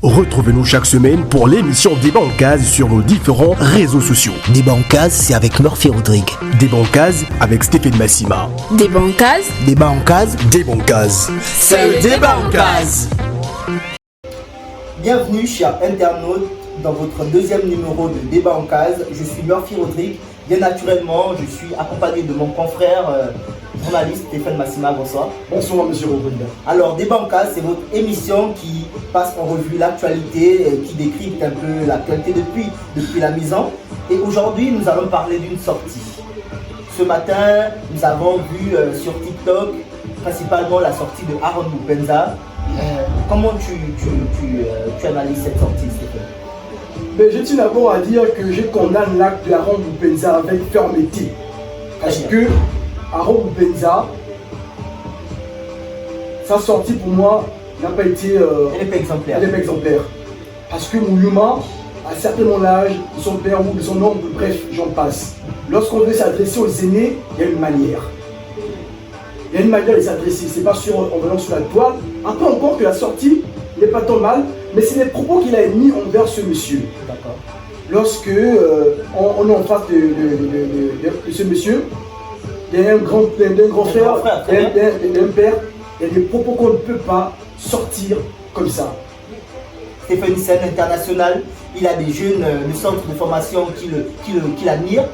Retrouvez-nous chaque semaine pour l'émission Débat en case sur nos différents réseaux sociaux. Débat en case, c'est avec Murphy Rodrigue. Débat en case avec Stéphane Massima. Débat en case. Débat en case. Débat en case. C'est le débat en case. Bienvenue, chers internautes, dans votre deuxième numéro de Débat en case. Je suis Murphy Rodrigue. Bien naturellement, je suis accompagné de mon confrère journaliste Stéphane Massima. Bonsoir. Bonsoir, monsieur Rodrigue. Alors, Débat en case, c'est votre émission qui passe en revue l'actualité, qui décrypte un peu l'actualité depuis la mise en. Et aujourd'hui, nous allons parler d'une sortie. Ce matin, nous avons vu sur TikTok principalement la sortie de Aaron Boupendza. Comment tu analyses cette sortie, Stéphane? Mais je tiens d'abord à dire que je condamne l'acte de Aaron Boupendza avec fermeté. Parce que Aaron Boupendza, sa sortie pour moi n'a pas été elle n'est pas exemplaire. Elle n'est pas exemplaire. Parce que Mouyouma a certainement l'âge de son père ou de son oncle, bref, j'en passe. Lorsqu'on veut s'adresser aux aînés, il y a une manière. Il y a une manière de s'adresser, c'est pas en venant sur la toile. Après encore que la sortie n'est pas tant mal, mais c'est les propos qu'il a émis envers ce monsieur. D'accord. Lorsque on est en face de ce monsieur, il y a un grand frère, d'un père, il y a des propos qu'on ne peut pas sortir comme ça. Stéphane, c'est un international, il a des jeunes de centre de formation qui l'admirent.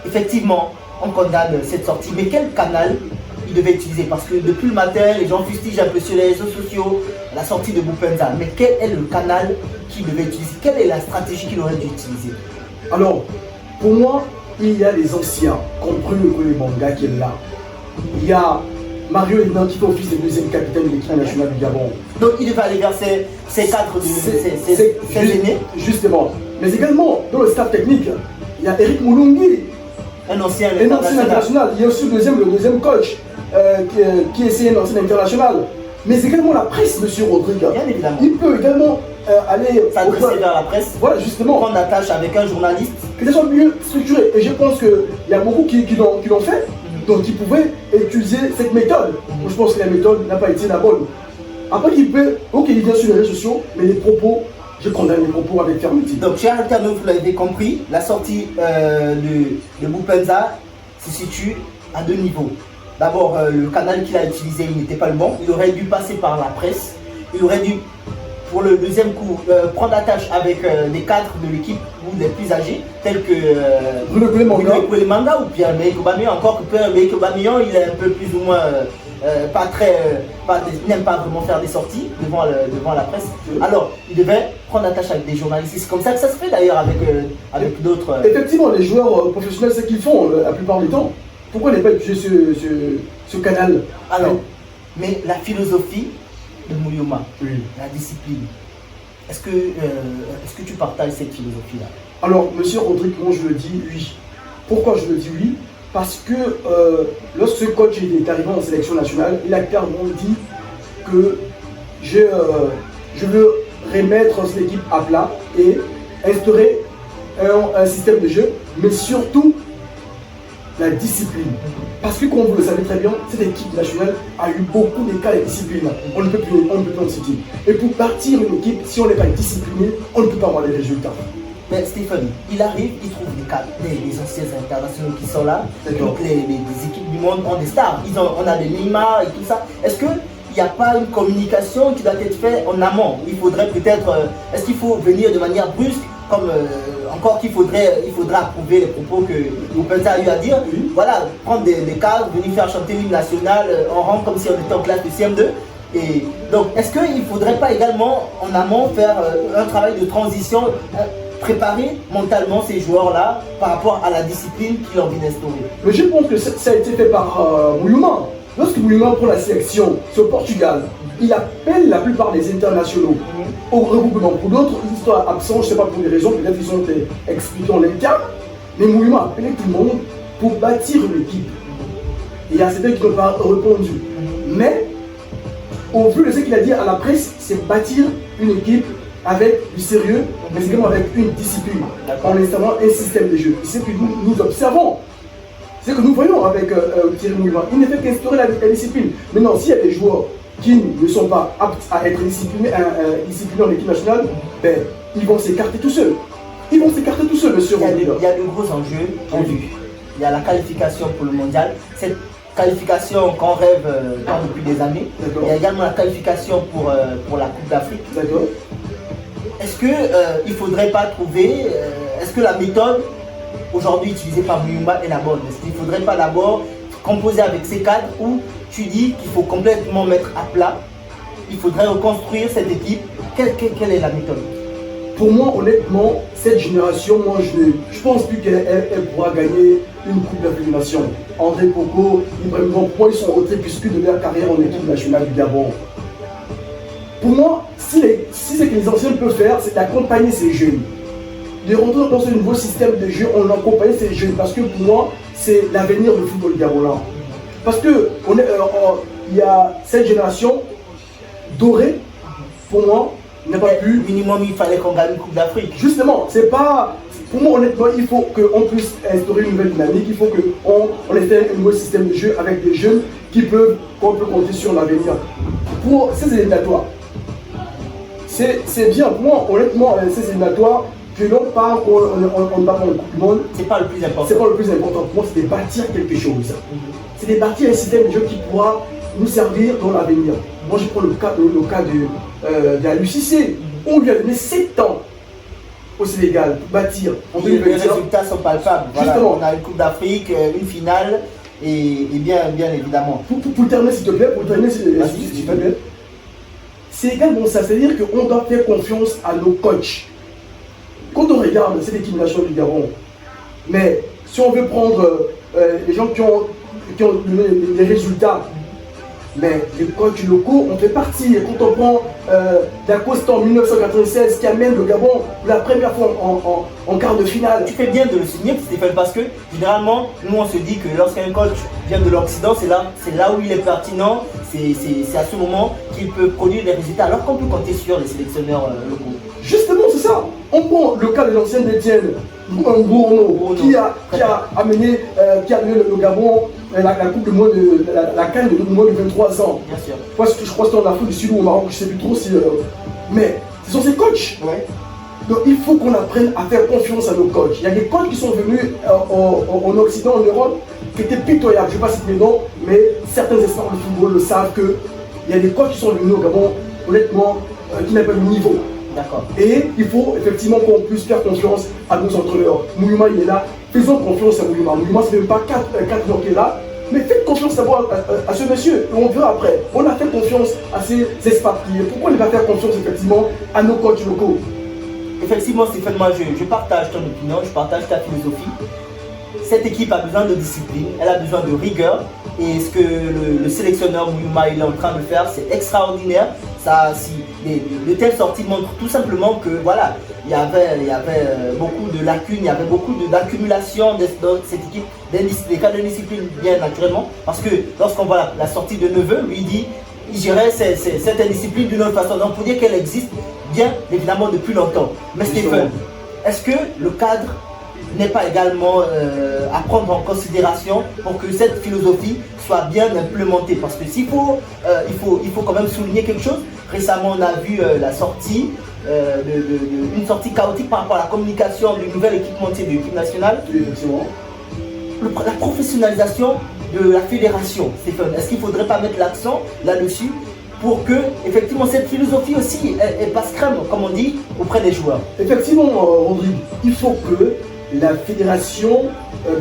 Effectivement, on condamne cette sortie, mais quel canal il devait utiliser? Parce que depuis le matin, les gens fustigent un peu sur les réseaux sociaux la sortie de Boupendza. Mais quel est le canal qu'il devait utiliser? Quelle est la stratégie qu'il aurait dû utiliser? Alors, pour moi, il y a les anciens, compris le Koulibaly qui est là. Il y a Mario Hénin qui fait office de deuxième capitaine de l'équipe nationale du Gabon. Donc il devait aller vers ces cadres, ces aînés. Justement. Mais également, dans le staff technique, il y a Eric Moulungi. Un ancien international. Il y a aussi le deuxième coach qui est un ancien international. Mais également la presse, monsieur Rodrigue. Bien évidemment. Il peut également aller s'adresser vers la presse. Voilà, justement. Prendre attache avec un journaliste. Que ce soit mieux structuré. Et je pense qu'il y a beaucoup qui l'ont fait. Donc il pouvait utiliser cette méthode. Moi, je pense que la méthode n'a pas été la bonne. Après qu'il peut, ok, il vient sur les réseaux sociaux, mais les propos, je condamne les propos avec fermeté. Donc, chers internautes, vous l'avez compris, la sortie de Boupendza se situe à deux niveaux. D'abord, le canal qu'il a utilisé, il n'était pas le bon. Il aurait dû passer par la presse. Il aurait dû, pour le deuxième coup, prendre attache avec des cadres de l'équipe ou des plus âgés, tels que Bruno Koulibaly ou Pierre-Emerick Aubameyang. Encore que Pierre-Emerick Aubameyang, il est un peu plus ou moins n'aime pas vraiment faire des sorties devant la presse. Alors, il devait prendre attache avec des journalistes. C'est comme ça que ça se fait d'ailleurs avec d'autres. Effectivement, les joueurs professionnels, c'est ce qu'ils font la plupart du temps. Pourquoi ne pas utiliser ce canal? Alors, mais la philosophie de Mouyouma, oui. La discipline, est-ce que tu partages cette philosophie-là? Alors, monsieur Rodrigue, moi je le dis oui. Pourquoi je le dis oui? Parce que lorsque ce coach est arrivé en sélection nationale, il a clairement dit que je veux remettre l'équipe à plat et instaurer un système de jeu, mais surtout la discipline. Parce que comme vous le savez très bien, cette équipe nationale a eu beaucoup de cas de discipline. On ne peut plus en citer. Et pour partir une équipe, si on n'est pas discipliné, on ne peut pas avoir les résultats. Mais Stéphane, il arrive, il trouve des anciens internationaux qui sont là. Donc les équipes du monde ont des stars. On a des Neymar et tout ça. Est-ce qu'il n'y a pas une communication qui doit être faite en amont? Il faudrait peut-être. Est-ce qu'il faut venir de manière brusque, comme encore qu'il faudrait approuver les propos que Boupendza a eu à dire? Voilà, prendre des cadres, venir faire chanter l'hymne national en rang comme si on était en classe de CM2. Et donc, est-ce qu'il ne faudrait pas également en amont faire un travail de transition? Préparer mentalement ces joueurs-là par rapport à la discipline qu'il a envie d'instaurer. Mais je pense que ça a été fait par Mouyouma. Lorsque Mouyouma prend la sélection sur le Portugal, il appelle la plupart des internationaux au regroupement. Pour d'autres, ils sont absents, je ne sais pas pour des raisons, peut-être qu'ils ont été expliqués en interne. Mais Mouyouma a appelé tout le monde pour bâtir une équipe. Et il y a certains qui n'ont pas répondu. Mais, au vu de ce qu'il a dit à la presse, c'est bâtir une équipe avec du sérieux, mais également avec une discipline, en instaurant un système de jeu. C'est ce que nous observons. C'est ce que nous voyons avec Thierry Mouyouma. Il ne fait qu'instaurer la discipline. Maintenant, s'il y a des joueurs qui ne sont pas aptes à être disciplinés en équipe nationale, ben, ils vont s'écarter tout seuls. Ils vont s'écarter tout seuls, monsieur. Il y a de gros enjeux en vue. Il y a la qualification pour le mondial. Cette qualification qu'on rêve depuis des années. Il y a également la qualification pour la Coupe d'Afrique. D'accord. Est-ce qu'il ne faudrait pas trouver, est-ce que la méthode aujourd'hui utilisée par Muyumba est la bonne? Est-ce qu'il ne faudrait pas d'abord composer avec ces cadres où tu dis qu'il faut complètement mettre à plat, il faudrait reconstruire cette équipe? Quelle est la méthode? Pour moi, honnêtement, cette génération, moi, je pense plus qu'elle pourra gagner une Coupe d'Afrique des Nations. André Poko, Ibrahim Bon, pour moi, ils sont au crépuscule de leur carrière en équipe nationale du Gabon. Pour moi, si c'est que les anciens peuvent faire, c'est d'accompagner ces jeunes. De rentrer dans ce nouveau système de jeu, on accompagne ces jeunes. Parce que pour moi, c'est l'avenir du football gabonais. Parce que il y a cette génération dorée, pour moi, n'a pas pu. Minimum, il fallait qu'on gagne une Coupe d'Afrique. Justement, c'est pas. Pour moi, honnêtement, il faut qu'on puisse instaurer une nouvelle dynamique. Il faut qu'on ait un nouveau système de jeu avec des jeunes qu'on peut compter sur l'avenir. Pour ces éliminatoires, c'est bien. Pour moi, honnêtement, ces éliminatoires, que l'on part, on ne bat pas en Coupe du Monde. C'est pas le plus important. C'est pas le plus important. Pour moi, c'est de bâtir quelque chose. C'est de bâtir un système de jeu qui pourra nous servir dans l'avenir. Moi, je prends le cas de la l'UCC. On lui a donné 7 ans au Sénégal pour bâtir. Les résultats sont palpables. Voilà, on a une Coupe d'Afrique, une finale, et bien évidemment. Pour terminer, s'il te plaît, s'il te plaît. Sénégal, bon, ça veut dire qu'on doit faire confiance à nos coachs. Quand on regarde, c'est l'équipe nationale du Gabon. Mais si on veut prendre les gens qui ont les résultats, mais les coachs locaux ont fait partie. Quand on prend Dacosta en 1996 qui amène le Gabon pour la première fois en quart de finale. Tu fais bien de le signer, Stéphane, parce que généralement, nous on se dit que lorsqu'un coach vient de l'Occident, c'est là où il est pertinent, c'est à ce moment qu'il peut produire des résultats, alors qu'on peut compter sur les sélectionneurs locaux. Justement, c'est ça. On prend le cas de l'ancienne Etienne, Bourneau, qui a amené le Gabon la Coupe du Monde, la CAN de moins de 23 ans. Bien sûr. Parce que je crois que c'était en Afrique du Sud ou au Maroc, je ne sais plus trop si. Mais ce sont ces coachs. Ouais. Donc il faut qu'on apprenne à faire confiance à nos coachs. Il y a des coachs qui sont venus en Occident, en Europe, qui étaient pitoyables. Je ne vais pas citer les noms, mais certains experts de football le savent qu'il y a des coachs qui sont venus au Gabon, honnêtement, qui n'ont pas le niveau. D'accord. Et il faut effectivement qu'on puisse faire confiance à nos entraîneurs. Muyumba, il est là. Faisons confiance à Muyumba. Muyumba, ce n'est pas 4 jours qu'il est là. Mais faites confiance d'abord à ce monsieur. Et on verra après. On a fait confiance à ces expatriés. Pourquoi ne pas faire confiance effectivement à nos coachs locaux? Effectivement, Stéphane, moi je partage ton opinion, je partage ta philosophie. Cette équipe a besoin de discipline, elle a besoin de rigueur. Et ce que le sélectionneur Muyumba est en train de faire, c'est extraordinaire. De telles sorties montrent tout simplement que voilà, il y avait beaucoup de lacunes, il y avait beaucoup d'accumulation dans cette équipe, des cas de discipline bien naturellement. Parce que lorsqu'on voit la sortie de Neveu, lui dit, il gérait cette indiscipline d'une autre façon. Donc pour dire qu'elle existe bien évidemment depuis longtemps. Mais Stéphane, est-ce que le cadre n'est pas également à prendre en considération pour que cette philosophie soit bien implémentée? Parce que il faut quand même souligner quelque chose. Récemment, on a vu la sortie, une sortie chaotique par rapport à la communication du nouvel équipementier de l'équipe nationale. Effectivement. La professionnalisation de la fédération, Stéphane, est-ce qu'il ne faudrait pas mettre l'accent là-dessus pour que, effectivement, cette philosophie aussi, elle passe crème, comme on dit, auprès des joueurs? Effectivement, Rodrigue, il faut que la fédération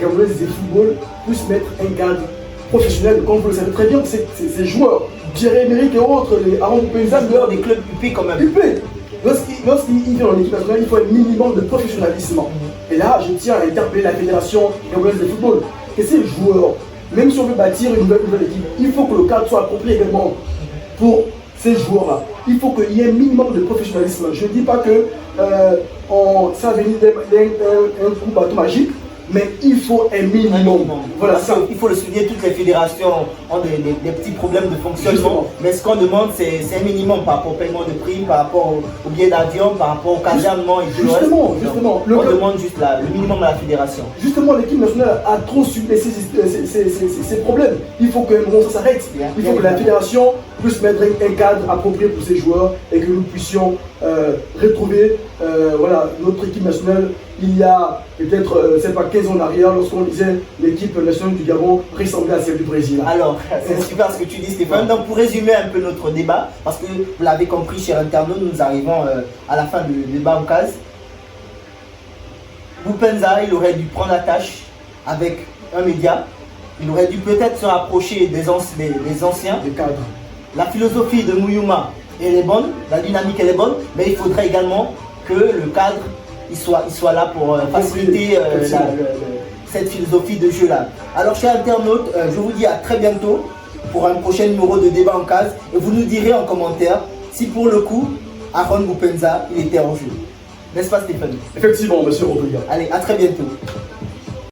gabonaise de football puisse mettre un cadre professionnel, comme vous le savez très bien, ces joueurs, Pierre-Emerick et autres, les Aaron Paysan, des clubs UP quand même. UP. Lorsqu'ils viennent en équipe nationale, il faut un minimum de professionnalisme. Et là, je tiens à interpeller la fédération gabonaise de football, que ces joueurs, même si on veut bâtir une nouvelle équipe, il faut que le cadre soit approprié également pour ces joueurs-là. Il faut qu'il y ait un minimum de professionnalisme. Je ne dis pas que ça va venir d'un coup bateau magique, mais il faut un minimum. Voilà, il faut le souligner, toutes les fédérations ont des petits problèmes de fonctionnement. Justement. Mais ce qu'on demande, c'est un minimum par rapport au paiement de primes, par rapport au billet d'avion, par rapport au casernement et tout le reste. Justement. On demande juste le minimum à la fédération. Justement, l'équipe nationale a trop subissé ces problèmes. Il faut qu'à un moment ça s'arrête. Il faut que la fédération puisse mettre un cadre approprié pour ces joueurs et que nous puissions retrouver voilà, notre équipe nationale. Il y a peut-être, c'est pas 15 ans en arrière, lorsqu'on disait l'équipe nationale du Gabon ressemblait à celle du Brésil. Alors, c'est super ce que tu dis, Stéphane. Donc, pour résumer un peu notre débat, parce que vous l'avez compris, chers internautes, nous arrivons à la fin du débat en case. Boupenda, il aurait dû prendre la tâche avec un média. Il aurait dû peut-être se rapprocher des anciens. Des cadres. La philosophie de Mouyouma, elle est bonne, la dynamique, elle est bonne, mais il faudrait également que le cadre il soit là pour faciliter cette philosophie de jeu-là. Alors, chers internautes, je vous dis à très bientôt pour un prochain numéro de débat en case. Et vous nous direz en commentaire si pour le coup, Aaron Boupenda, il était en jeu. N'est-ce pas, Stéphane? Effectivement, monsieur Rodrigue. Allez, à très bientôt.